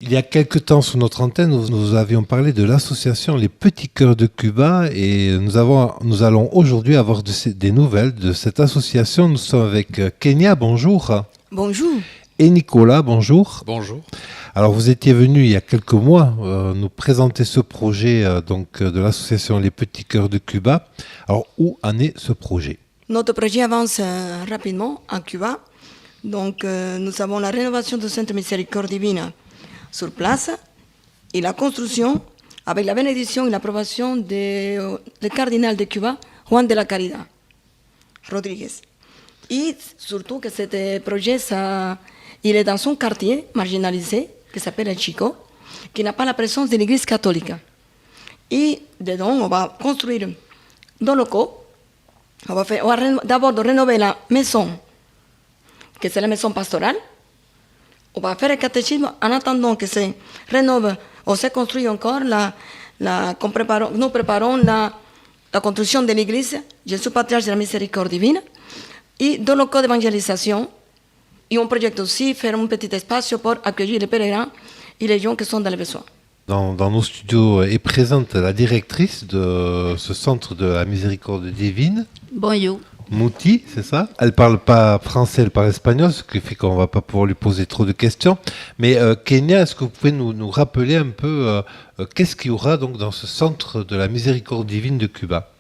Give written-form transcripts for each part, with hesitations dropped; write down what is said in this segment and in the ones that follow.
Il y a quelque temps sur notre antenne, nous avions parlé de l'association Les Petits Cœurs de Cuba et nous allons aujourd'hui avoir des nouvelles de cette association. Nous sommes avec Kenya, bonjour. Bonjour. Et Nicolas, bonjour. Bonjour. Alors vous étiez venu il y a quelques mois nous présenter ce projet de l'association Les Petits Cœurs de Cuba. Alors où en est ce projet? Notre projet avance rapidement en Cuba. Donc nous avons la rénovation du Centre Miséricorde Divina sur place et la construction avec la bénédiction et l'approbation du cardinal de Cuba, Juan de la Caridad Rodríguez. Et surtout que ce projet, il est dans un quartier marginalisé qui s'appelle El Chico, qui n'a pas la présence de l'église catholique. Et dedans, on va construire deux locaux. On va d'abord rénover la maison, que c'est la maison pastorale. On va faire le catéchisme en attendant que se rénove ou se construit encore. Nous préparons la construction de l'église. Je suis patriarche de la miséricorde divine. Et deux locaux d'évangélisation. Et on projette aussi faire un petit espace pour accueillir les pèlerins et les gens qui sont dans les besoins. Dans nos studios est présente la directrice de ce centre de la miséricorde divine. Bonjour. Mouti, c'est ça? Elle parle pas français, elle parle espagnol, ce qui fait qu'on va pas pouvoir lui poser trop de questions. Mais Kenya, est-ce que vous pouvez nous rappeler un peu qu'est-ce qu'il y aura donc dans ce centre de la miséricorde divine de Cuba?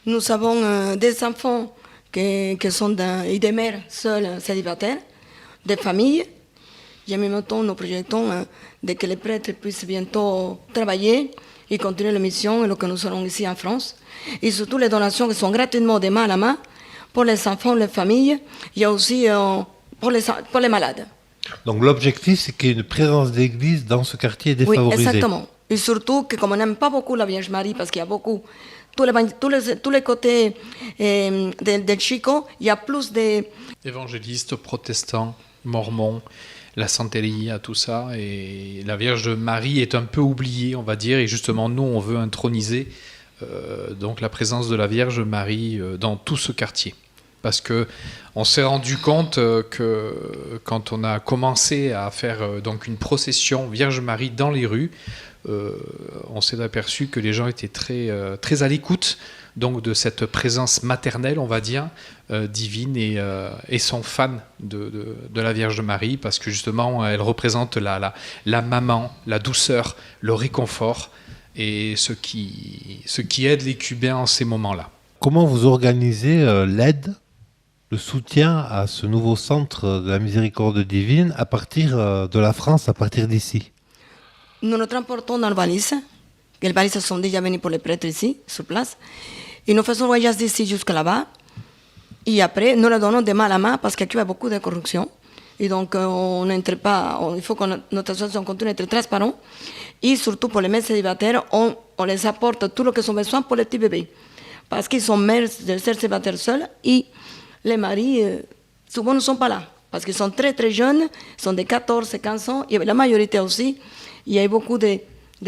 Nous avons des enfants qui sont et des mères seules célibataires, des familles. Et en même temps, nous projetons de que les prêtres puissent bientôt travailler et continuer la mission, et que nous serons ici en France. Et surtout les donations qui sont gratuitement de main à la main pour les enfants, les familles, et aussi pour les malades. Donc l'objectif, c'est qu'il y ait une présence d'église dans ce quartier défavorisé. Oui, exactement. Et surtout que comme on n'aime pas beaucoup la Vierge Marie, parce qu'il y a beaucoup, tous les côtés del Chico, il y a plus de... Évangélistes, protestants, mormons, la santeria, tout ça. Et la Vierge Marie est un peu oubliée, on va dire. Et justement, nous, on veut introniser donc la présence de la Vierge Marie dans tout ce quartier. Parce qu'on s'est rendu compte que quand on a commencé à faire donc une procession Vierge Marie dans les rues, on s'est aperçu que les gens étaient très à l'écoute donc de cette présence maternelle, on va dire, divine, et sont fans de la Vierge Marie, parce que justement, elle représente la maman, la douceur, le réconfort, et ce qui aide les Cubains en ces moments-là. Comment vous organisez l'aide, le soutien à ce nouveau centre de la miséricorde divine à partir de la France, à partir d'ici? Nous nous transportons dans le valise. Les valises sont déjà venues pour les prêtres ici, sur place. Et nous faisons le voyage d'ici jusqu'à là-bas. Et après, nous le donnons de main à la main parce qu'il y a beaucoup de corruption. Et donc, on n'entre pas, il faut que notre association continue d'être transparente. Et surtout pour les mères célibataires, on les apporte tout ce qu'ils ont besoin pour les petits bébés. Parce qu'ils sont mères de célibataires seuls et les maris, souvent, ne sont pas là. Parce qu'ils sont très très jeunes, ils sont de 14, 15 ans, et la majorité aussi, il y a beaucoup de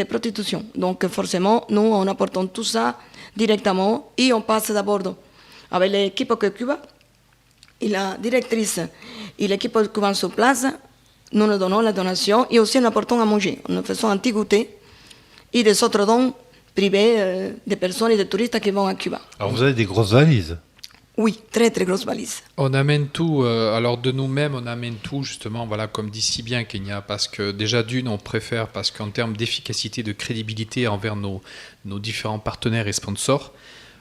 prostitution. Donc forcément, nous, on apportons tout ça directement et on passe d'abord avec l'équipe de Cuba et la directrice et l'équipe cubaine sur place. Nous nous donnons la donation et aussi nous apportons à manger. Nous faisons un petit goûter et des autres dons privés des personnes et des touristes qui vont à Cuba. Alors vous avez des grosses valises? Oui, très très grosse valise. On amène tout, alors de nous-mêmes, on amène tout justement, voilà, comme dit si bien Kenya, parce que déjà d'une, on préfère, parce qu'en termes d'efficacité, de crédibilité envers nos différents partenaires et sponsors,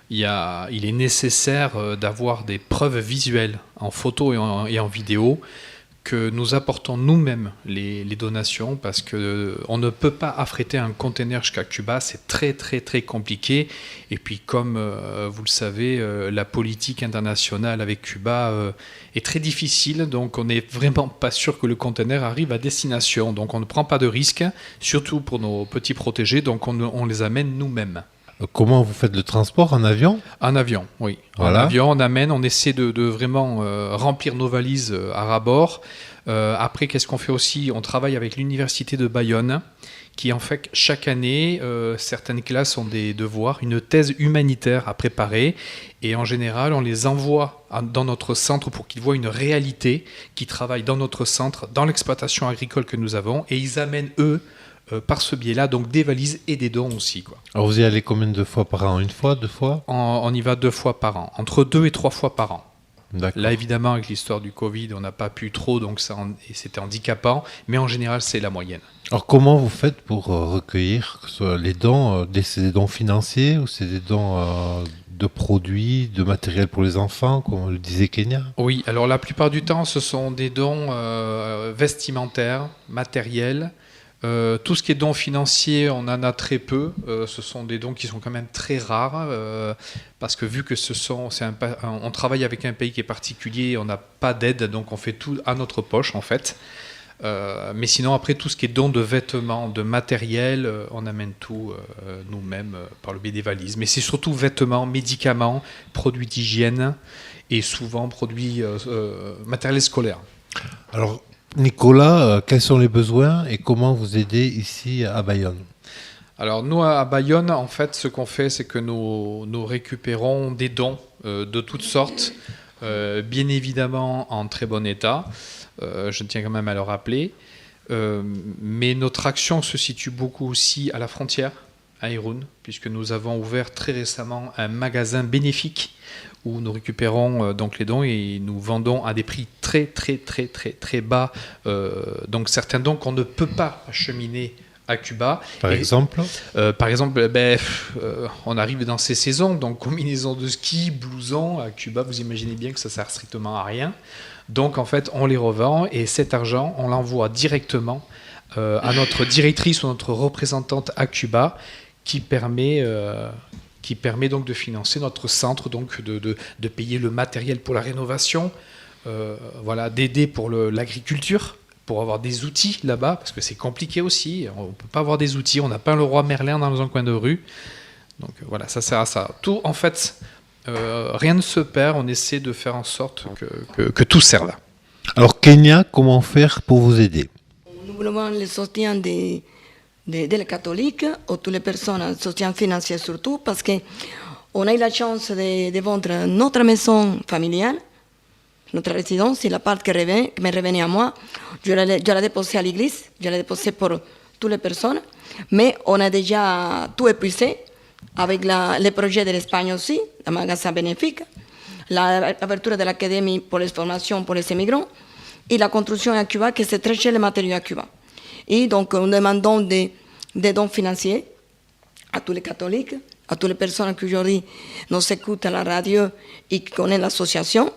il est nécessaire d'avoir des preuves visuelles en photo et en vidéo que nous apportons nous-mêmes les donations, parce qu'on ne peut pas affréter un conteneur jusqu'à Cuba, c'est très très très compliqué. Et puis comme vous le savez, la politique internationale avec Cuba est très difficile, donc on n'est vraiment pas sûr que le conteneur arrive à destination. Donc on ne prend pas de risques, surtout pour nos petits protégés, donc on les amène nous-mêmes. Comment vous faites le transport en avion? En avion, oui. Voilà. En avion, on amène, on essaie de vraiment remplir nos valises à ras-bord. Après, qu'est-ce qu'on fait aussi? On travaille avec l'université de Bayonne, qui en fait, chaque année, certaines classes ont des devoirs, une thèse humanitaire à préparer. Et en général, on les envoie dans notre centre pour qu'ils voient une réalité, qui travaillent dans notre centre, dans l'exploitation agricole que nous avons. Et ils amènent, eux, par ce biais-là, donc des valises et des dons aussi, quoi. Alors vous y allez combien de fois par an? Une fois, 2 fois? On y va 2 fois par an, entre 2 et 3 fois par an. D'accord. Là, évidemment, avec l'histoire du Covid, on n'a pas pu trop, donc et c'était handicapant, mais en général, c'est la moyenne. Alors comment vous faites pour recueillir que ce soit les dons? C'est des dons financiers ou c'est des dons de produits, de matériel pour les enfants, comme le disait Kenya? Oui, alors la plupart du temps, ce sont des dons vestimentaires, matériels. Tout ce qui est dons financiers, on en a très peu. Ce sont des dons qui sont quand même très rares, parce que vu que on travaille avec un pays qui est particulier, on n'a pas d'aide, donc on fait tout à notre poche en fait. Mais sinon, après, tout ce qui est dons de vêtements, de matériel, on amène tout nous-mêmes par le biais des valises. Mais c'est surtout vêtements, médicaments, produits d'hygiène et souvent produits matériel scolaire. Alors Nicolas, quels sont les besoins et comment vous aidez ici à Bayonne? Alors nous, à Bayonne, en fait, ce qu'on fait, c'est que nous récupérons des dons de toutes sortes, bien évidemment en très bon état. Je tiens quand même à le rappeler. Mais notre action se situe beaucoup aussi à la frontière, à Irun, puisque nous avons ouvert très récemment un magasin bénéfique où nous récupérons donc les dons et nous vendons à des prix très très très très très bas. Donc certains dons qu'on ne peut pas acheminer à Cuba. Par exemple, on arrive dans ces saisons, donc combinaison de ski, blouson, à Cuba, vous imaginez bien que ça sert strictement à rien. Donc en fait, on les revend et cet argent, on l'envoie directement à notre directrice ou notre représentante à Cuba, qui permet donc de financer notre centre, donc de payer le matériel pour la rénovation, d'aider pour l'agriculture, pour avoir des outils là-bas, parce que c'est compliqué aussi, on ne peut pas avoir des outils, on n'a pas le roi Merlin dans un coin de rue. Donc voilà, ça sert à ça. Tout, en fait, rien ne se perd, on essaie de faire en sorte que tout serve. alors Kenya, comment faire pour vous aider? Nous voulons le soutien des catholiques, ou toutes les personnes, un soutien financier surtout, parce qu'on a eu la chance de vendre notre maison familiale, notre résidence, c'est la part qui me revenait à moi. Je l'ai déposée à l'église, je l'ai déposée pour toutes les personnes, mais on a déjà tout épuisé avec les projets de l'Espagne aussi, le magasin bénéfique, l'ouverture de l'académie pour les formations pour les immigrants et la construction à Cuba, que c'est très cher les matériaux à Cuba. Et donc, nous demandons des dons financiers à tous les catholiques, à toutes les personnes qui aujourd'hui nous écoutent à la radio et qui connaissent l'association.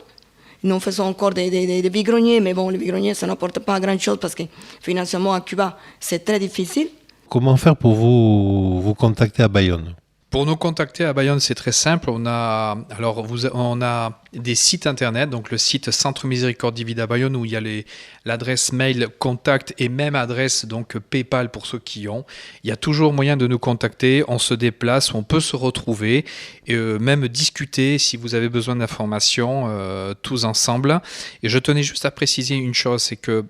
Nous faisons encore des vigroniers, mais bon, les vigroniers, ça n'apporte pas grand-chose parce que financièrement à Cuba, c'est très difficile. Comment faire pour vous contacter à Bayonne? Pour nous contacter à Bayonne, c'est très simple. On a des sites internet, donc le site Centre Miséricorde Divine à Bayonne où il y a l'adresse mail contact et même adresse donc PayPal pour ceux qui ont. Il y a toujours moyen de nous contacter. On se déplace, on peut se retrouver et même discuter si vous avez besoin d'informations tous ensemble. Et je tenais juste à préciser une chose, c'est que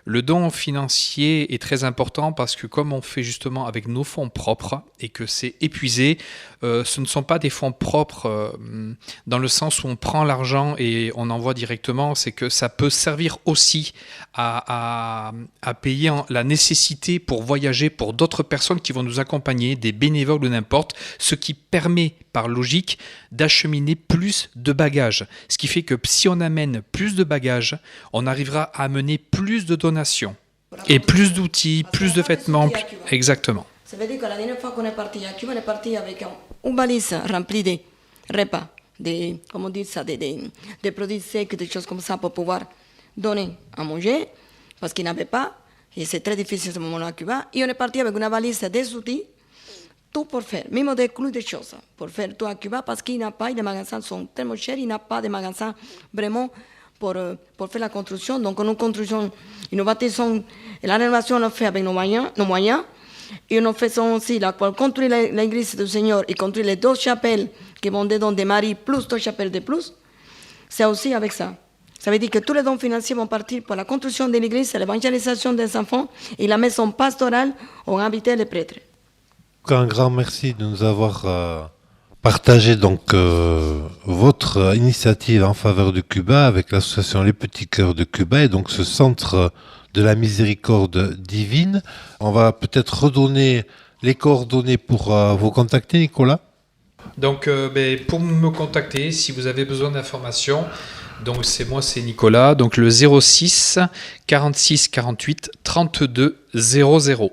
le don financier est très important parce que comme on fait justement avec nos fonds propres et que c'est épuisé, ce ne sont pas des fonds propres dans le sens où on prend l'argent et on envoie directement, c'est que ça peut servir aussi à payer la nécessité pour voyager pour d'autres personnes qui vont nous accompagner, des bénévoles ou n'importe, ce qui permet par logique d'acheminer plus de bagages. Ce qui fait que si on amène plus de bagages, on arrivera à amener plus de donations et plus d'outils, plus de vêtements. Exactement. Ça veut dire que la dernière fois qu'on est parti à Cuba, on est parti avec une valise remplie de repas, des produits secs, des choses comme ça pour pouvoir donner à manger, parce qu'ils n'avaient pas, et c'est très difficile à ce moment-là à Cuba. Et on est parti avec une valise des outils, tout pour faire, même des clous, des choses, pour faire tout à Cuba, parce qu'il n'y a pas, les magasins sont tellement chers, il n'y a pas de magasins vraiment pour faire la construction. Donc nous construisons, nous bâtissons, et la rénovation on l'a fait avec nos moyens. Et nous faisons aussi la construire l'église du Seigneur et construire les 2 chapelles qui vont des dons de Marie plus 2 chapelles de plus. C'est aussi avec ça. Ça veut dire que tous les dons financiers vont partir pour la construction de l'église, l'évangélisation des enfants et la maison pastorale où inviter les prêtres. Un grand merci de nous avoir partagé donc votre initiative en faveur du Cuba avec l'association Les Petits Cœurs de Cuba et donc ce centre de la miséricorde divine. On va peut-être redonner les coordonnées pour vous contacter, Nicolas. Donc, pour me contacter, si vous avez besoin d'informations, donc c'est Nicolas, donc le 06 46 48 32 00.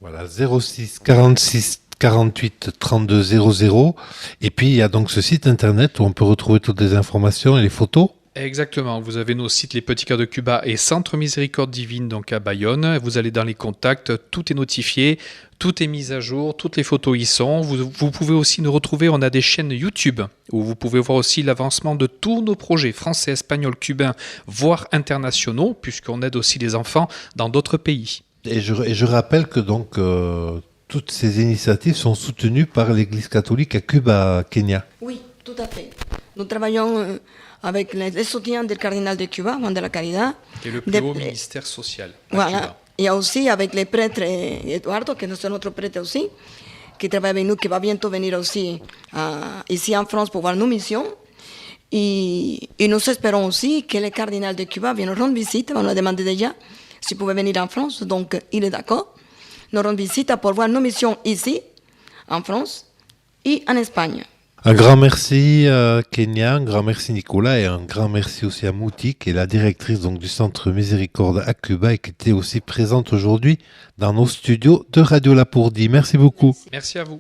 Voilà, 06 46 48 32 00. Et puis il y a donc ce site internet où on peut retrouver toutes les informations et les photos. Exactement, vous avez nos sites Les Petits Cœurs de Cuba et Centre Miséricorde Divine donc à Bayonne. Vous allez dans les contacts, tout est notifié, tout est mis à jour, toutes les photos y sont. Vous pouvez aussi nous retrouver, on a des chaînes YouTube où vous pouvez voir aussi l'avancement de tous nos projets français, espagnols, cubains, voire internationaux, puisqu'on aide aussi les enfants dans d'autres pays. Et je rappelle que donc toutes ces initiatives sont soutenues par l'Église catholique à Cuba, Kenya. Oui, tout à fait. Nous travaillons avec les soutiens du cardinal de Cuba, Juan de la Caridad. Et le plus haut ministère social à voilà. Cuba. Et aussi avec les prêtres Eduardo, qui est notre prêtre aussi, qui travaille avec nous, qui va bientôt venir aussi ici en France pour voir nos missions. Et nous espérons aussi que le cardinal de Cuba vienne rendre visite. On l'a demandé déjà s'il pouvait venir en France, donc il est d'accord. Nous rendre visite pour voir nos missions ici, en France et en Espagne. Un grand merci Kenya, un grand merci Nicolas et un grand merci aussi à Mouti qui est la directrice donc, du Centre Miséricorde à Cuba et qui était aussi présente aujourd'hui dans nos studios de Radio Lapourdie. Merci beaucoup. Merci à vous.